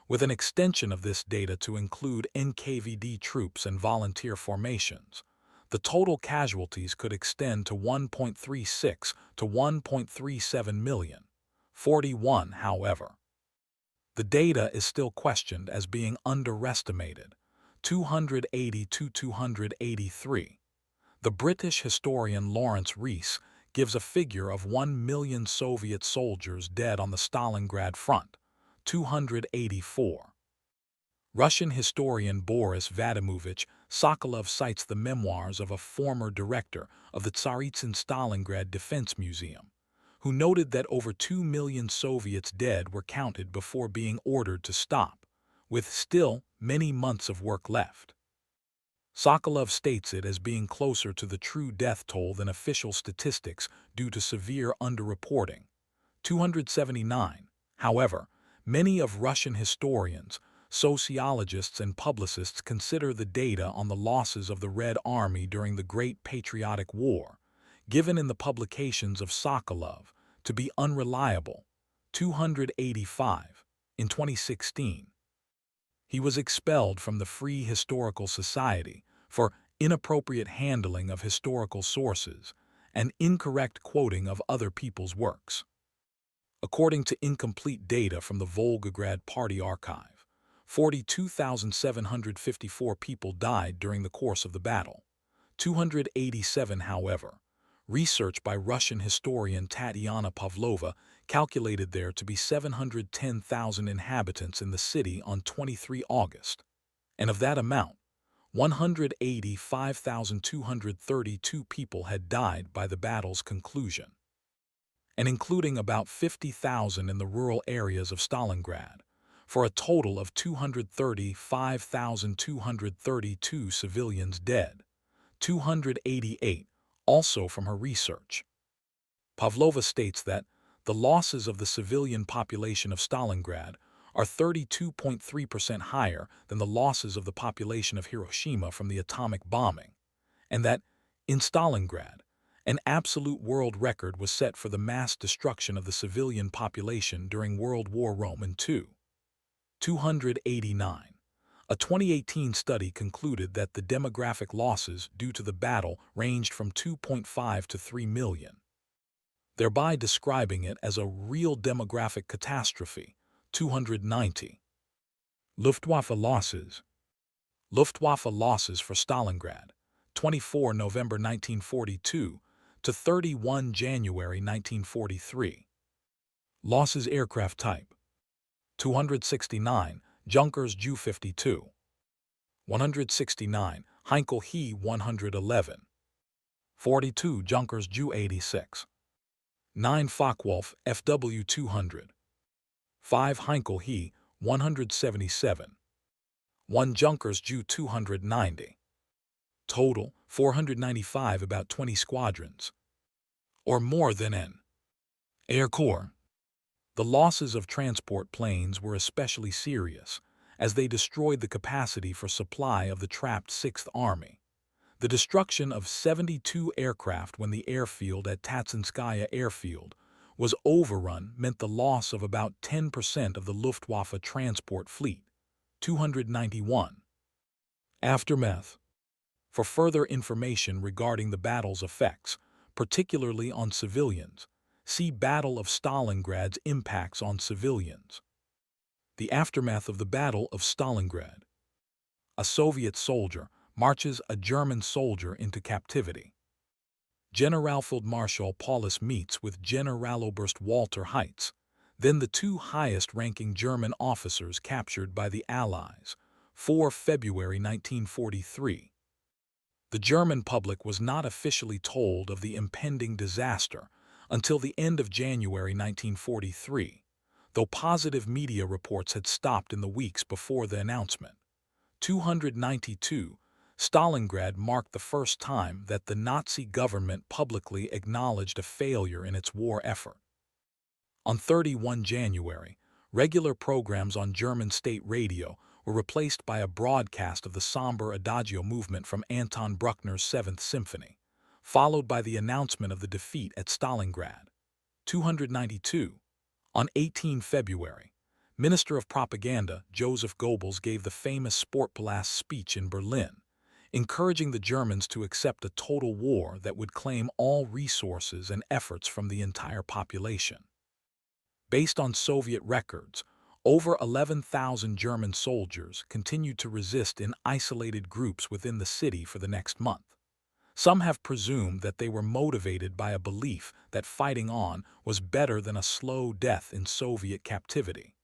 With an extension of this data to include NKVD troops and volunteer formations, the total casualties could extend to 1.36 to 1.37 million. 41, however. The data is still questioned as being underestimated, 280 to 283. The British historian Lawrence Rees gives a figure of 1 million Soviet soldiers dead on the Stalingrad front, 284. Russian historian Boris Vadimovich Sokolov cites the memoirs of a former director of the Tsaritsyn Stalingrad Defense Museum, who noted that over 2 million Soviets dead were counted before being ordered to stop, with still many months of work left. Sokolov states it as being closer to the true death toll than official statistics due to severe underreporting. 279. However, many of Russian historians, sociologists, and publicists consider the data on the losses of the Red Army during the Great Patriotic War, given in the publications of Sokolov, to be unreliable. 285. In 2016, he was expelled from the Free Historical Society for inappropriate handling of historical sources and incorrect quoting of other people's works. According to incomplete data from the Volgograd Party Archive, 42,754 people died during the course of the battle. 287, however, research by Russian historian Tatiana Pavlova calculated there to be 710,000 inhabitants in the city on 23 August, and of that amount, 185,232 people had died by the battle's conclusion, and including about 50,000 in the rural areas of Stalingrad, for a total of 235,232 civilians dead. 288, also from her research. Pavlova states that the losses of the civilian population of Stalingrad are 32.3% higher than the losses of the population of Hiroshima from the atomic bombing, and that, in Stalingrad, an absolute world record was set for the mass destruction of the civilian population during World War II. 289. A 2018 study concluded that the demographic losses due to the battle ranged from 2.5 to 3 million, thereby describing it as a real demographic catastrophe. 290. Luftwaffe losses. Luftwaffe losses for Stalingrad, 24 November 1942 to 31 January 1943. Losses aircraft type: 269, Junkers Ju-52. 169, Heinkel He 111. 42, Junkers Ju-86. 9, Focke-Wulf FW 200. 5, Heinkel He 177. 1 Junkers Ju 290. Total, 495, about 20 squadrons, or more than an Air Corps. The losses of transport planes were especially serious, as they destroyed the capacity for supply of the trapped 6th Army. The destruction of 72 aircraft when the airfield at Tatsinskaya Airfield was overrun meant the loss of about 10% of the Luftwaffe transport fleet. 291. Aftermath. For further information regarding the battle's effects, particularly on civilians, see Battle of Stalingrad's impacts on civilians. The aftermath of the Battle of Stalingrad. A Soviet soldier marches a German soldier into captivity. Generalfeldmarschall Paulus meets with Generaloberst Walter Heitz, then the two highest-ranking German officers captured by the Allies, 4 February 1943. The German public was not officially told of the impending disaster until the end of January 1943, though positive media reports had stopped in the weeks before the announcement. 292. Stalingrad marked the first time that the Nazi government publicly acknowledged a failure in its war effort. On 31 January, regular programs on German state radio were replaced by a broadcast of the somber Adagio movement from Anton Bruckner's 7th Symphony, followed by the announcement of the defeat at Stalingrad. 292. On 18 February, Minister of Propaganda Joseph Goebbels gave the famous Sportpalast speech in Berlin, encouraging the Germans to accept a total war that would claim all resources and efforts from the entire population. Based on Soviet records, over 11,000 German soldiers continued to resist in isolated groups within the city for the next month. Some have presumed that they were motivated by a belief that fighting on was better than a slow death in Soviet captivity.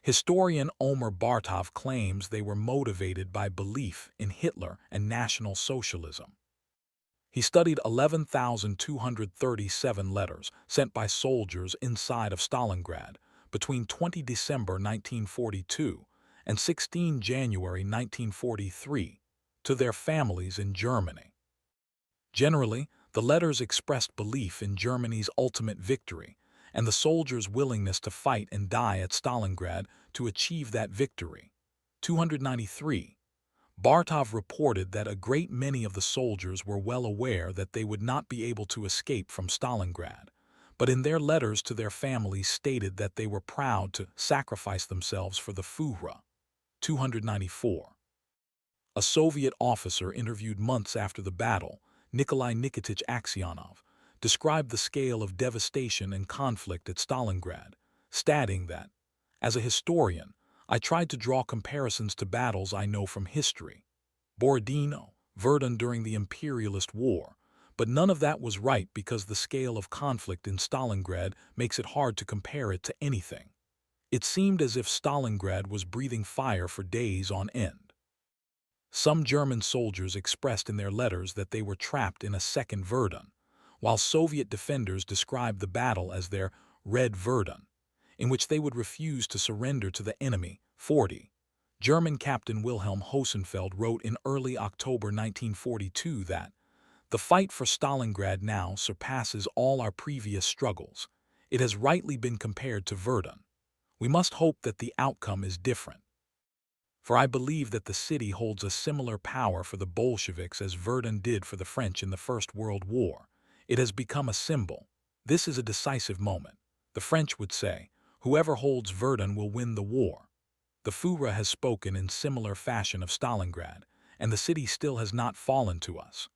Historian Omer Bartov claims they were motivated by belief in Hitler and National Socialism. He studied 11,237 letters sent by soldiers inside of Stalingrad between 20 December 1942 and 16 January 1943 to their families in Germany. Generally, the letters expressed belief in Germany's ultimate victory and the soldiers' willingness to fight and die at Stalingrad to achieve that victory. 293. Bartov reported that a great many of the soldiers were well aware that they would not be able to escape from Stalingrad, but in their letters to their families stated that they were proud to sacrifice themselves for the Fuhrer. 294. A Soviet officer interviewed months after the battle, Nikolai Nikitich Aksionov, described the scale of devastation and conflict at Stalingrad, stating that, "As a historian, I tried to draw comparisons to battles I know from history. Borodino, Verdun during the imperialist war, but none of that was right because the scale of conflict in Stalingrad makes it hard to compare it to anything. It seemed as if Stalingrad was breathing fire for days on end." Some German soldiers expressed in their letters that they were trapped in a second Verdun, while Soviet defenders described the battle as their Red Verdun, in which they would refuse to surrender to the enemy. 40. German Captain Wilhelm Hosenfeld wrote in early October 1942 that, "The fight for Stalingrad now surpasses all our previous struggles. It has rightly been compared to Verdun. We must hope that the outcome is different. For I believe that the city holds a similar power for the Bolsheviks as Verdun did for the French in the First World War. It has become a symbol. This is a decisive moment. The French would say, whoever holds Verdun will win the war. The Führer has spoken in similar fashion of Stalingrad, and the city still has not fallen to us."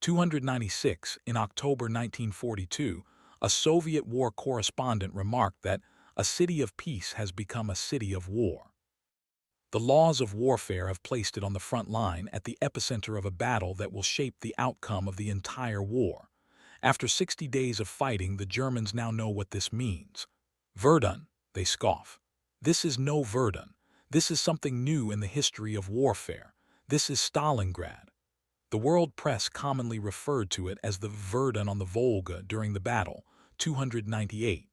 296. In October 1942, a Soviet war correspondent remarked that a city of peace has become a city of war. The laws of warfare have placed it on the front line at the epicenter of a battle that will shape the outcome of the entire war. After 60 days of fighting, the Germans now know what this means. Verdun, they scoff. This is no Verdun. This is something new in the history of warfare. This is Stalingrad. The world press commonly referred to it as the Verdun on the Volga during the battle. 298.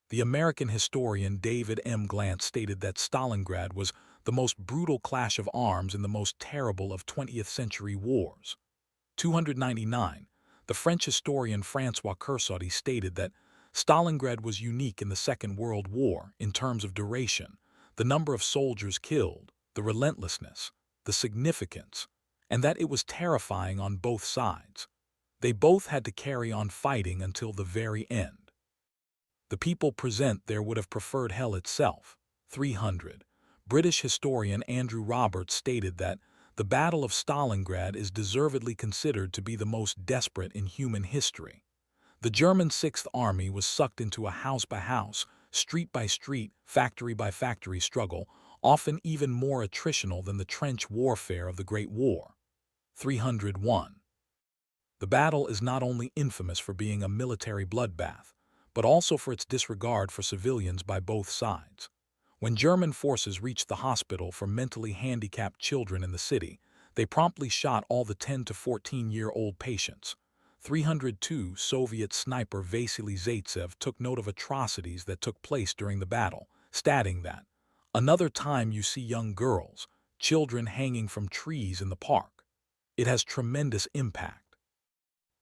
The American historian David M. Glantz stated that Stalingrad was the most brutal clash of arms in the most terrible of 20th-century wars. 299. The French historian François Kersaudy stated that Stalingrad was unique in the Second World War in terms of duration, the number of soldiers killed, the relentlessness, the significance, and that it was terrifying on both sides. They both had to carry on fighting until the very end. The people present there would have preferred hell itself. 300. British historian Andrew Roberts stated that the Battle of Stalingrad is deservedly considered to be the most desperate in human history. The German Sixth Army was sucked into a house-by-house, street-by-street, factory-by-factory struggle, often even more attritional than the trench warfare of the Great War. 301. The battle is not only infamous for being a military bloodbath, but also for its disregard for civilians by both sides. When German forces reached the hospital for mentally handicapped children in the city, they promptly shot all the 10 to 14-year-old patients. 302. Soviet sniper Vasily Zaitsev took note of atrocities that took place during the battle, stating that, "Another time you see young girls, children hanging from trees in the park. It has tremendous impact."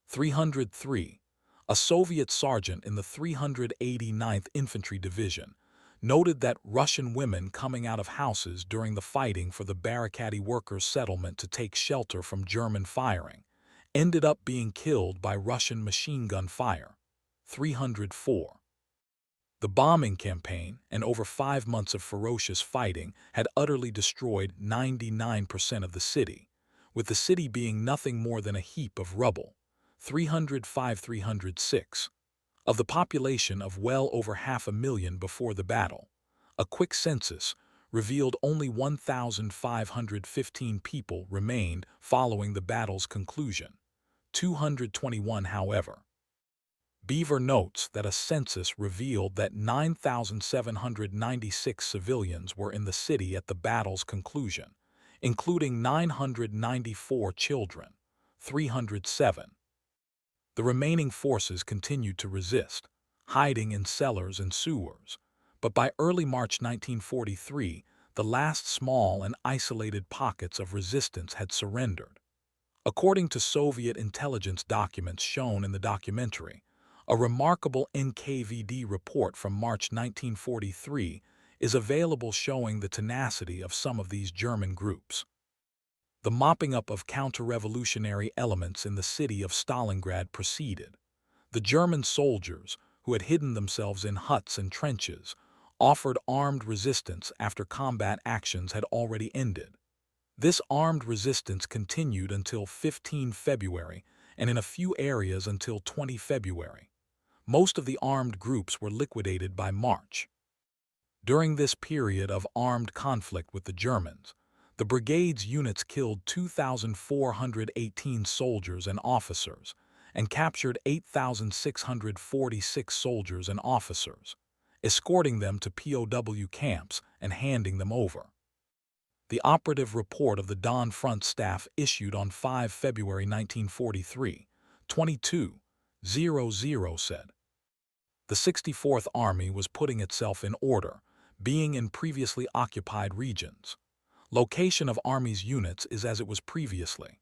303. A Soviet sergeant in the 389th Infantry Division noted that Russian women coming out of houses during the fighting for the Barakati workers' settlement to take shelter from German firing ended up being killed by Russian machine gun fire. 304. The bombing campaign and over 5 months of ferocious fighting had utterly destroyed 99% of the city, with the city being nothing more than a heap of rubble. 305-306. Of the population of well over 500,000 before the battle, a quick census revealed only 1,515 people remained following the battle's conclusion. 221, however. Beaver notes that a census revealed that 9,796 civilians were in the city at the battle's conclusion, including 994 children. 307. The remaining forces continued to resist, hiding in cellars and sewers, but by early March 1943, The last small and isolated pockets of resistance had surrendered. According to Soviet intelligence documents shown in the documentary, a remarkable NKVD report from March 1943 is available showing the tenacity of some of these German groups. The mopping up of counter-revolutionary elements in the city of Stalingrad proceeded. The German soldiers, who had hidden themselves in huts and trenches, offered armed resistance after combat actions had already ended. This armed resistance continued until 15 February and in a few areas until 20 February. Most of the armed groups were liquidated by March. During this period of armed conflict with the Germans, the brigade's units killed 2,418 soldiers and officers and captured 8,646 soldiers and officers, escorting them to POW camps and handing them over. The operative report of the Don Front Staff issued on 5 February 1943, 22:00 said, "The 64th Army was putting itself in order, being in previously occupied regions. Location of Army's units is as it was previously.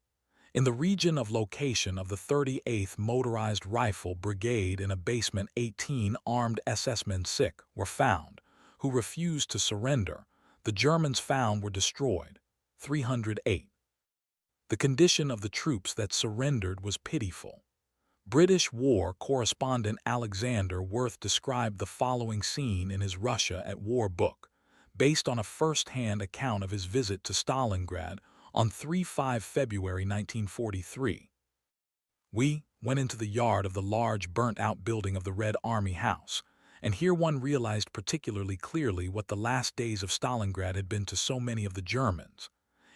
In the region of location of the 38th Motorized Rifle Brigade in a basement 18 armed SS men sick were found, who refused to surrender. The Germans found were destroyed, 308. The condition of the troops that surrendered was pitiful. British war correspondent Alexander Worth described the following scene in his Russia at War book, based on a first-hand account of his visit to Stalingrad on 3-5 February 1943. "We went into the yard of the large burnt-out building of the Red Army House, and here one realized particularly clearly what the last days of Stalingrad had been to so many of the Germans.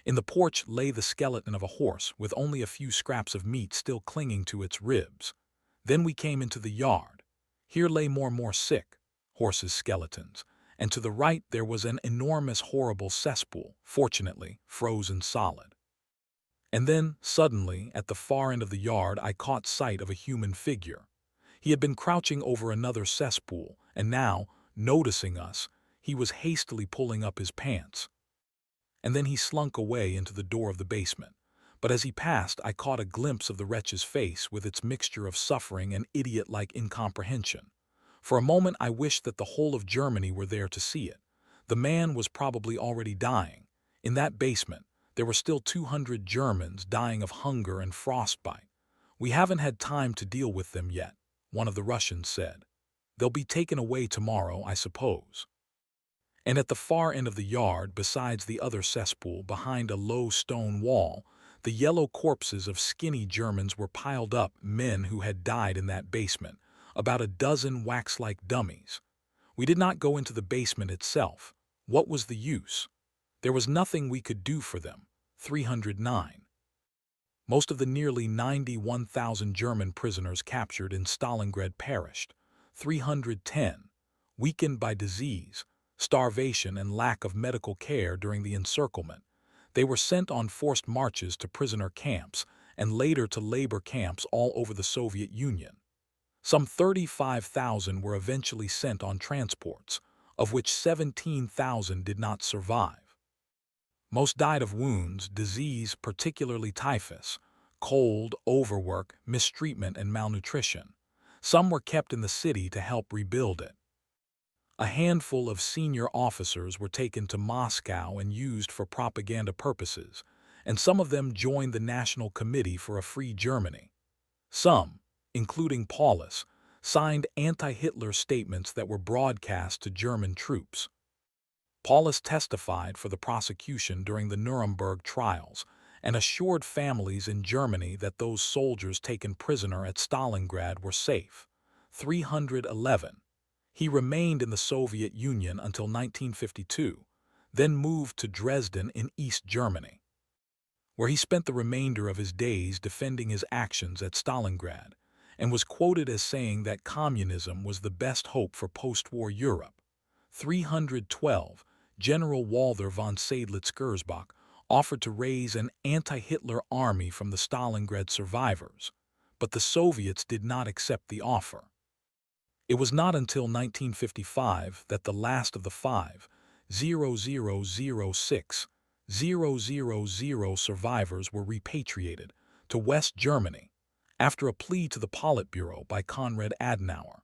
In the porch lay the skeleton of a horse with only a few scraps of meat still clinging to its ribs. Then we came into the yard. Here lay more sick horses' skeletons, and to the right there was an enormous horrible cesspool, fortunately frozen solid. And then, suddenly, at the far end of the yard I caught sight of a human figure. He had been crouching over another cesspool, and now, noticing us, he was hastily pulling up his pants. And then he slunk away into the door of the basement. But as he passed I caught a glimpse of the wretch's face with its mixture of suffering and idiot-like incomprehension. For a moment I wished that the whole of Germany were there to see it. The man was probably already dying. In that basement, there were still 200 Germans dying of hunger and frostbite. We haven't had time to deal with them yet," one of the Russians said. "They'll be taken away tomorrow, I suppose." And at the far end of the yard, besides the other cesspool, behind a low stone wall, the yellow corpses of skinny Germans were piled up, men who had died in that basement, about a dozen wax-like dummies. We did not go into the basement itself. What was the use? There was nothing we could do for them. 309. Most of the nearly 91,000 German prisoners captured in Stalingrad perished. 310. Weakened by disease, starvation, and lack of medical care during the encirclement, they were sent on forced marches to prisoner camps and later to labor camps all over the Soviet Union. Some 35,000 were eventually sent on transports, of which 17,000 did not survive. Most died of wounds, disease, particularly typhus, cold, overwork, mistreatment, and malnutrition. Some were kept in the city to help rebuild it. A handful of senior officers were taken to Moscow and used for propaganda purposes, and some of them joined the National Committee for a Free Germany. Some, including Paulus, signed anti-Hitler statements that were broadcast to German troops. Paulus testified for the prosecution during the Nuremberg trials and assured families in Germany that those soldiers taken prisoner at Stalingrad were safe. 311. He remained in the Soviet Union until 1952, then moved to Dresden in East Germany, where he spent the remainder of his days defending his actions at Stalingrad, and was quoted as saying that communism was the best hope for post-war Europe. 312. General Walther von Seydlitz-Gersbach offered to raise an anti-Hitler army from the Stalingrad survivors, but the Soviets did not accept the offer. It was not until 1955 that the last of the 5 0,006,000 survivors were repatriated to West Germany after a plea to the Politburo by Konrad Adenauer.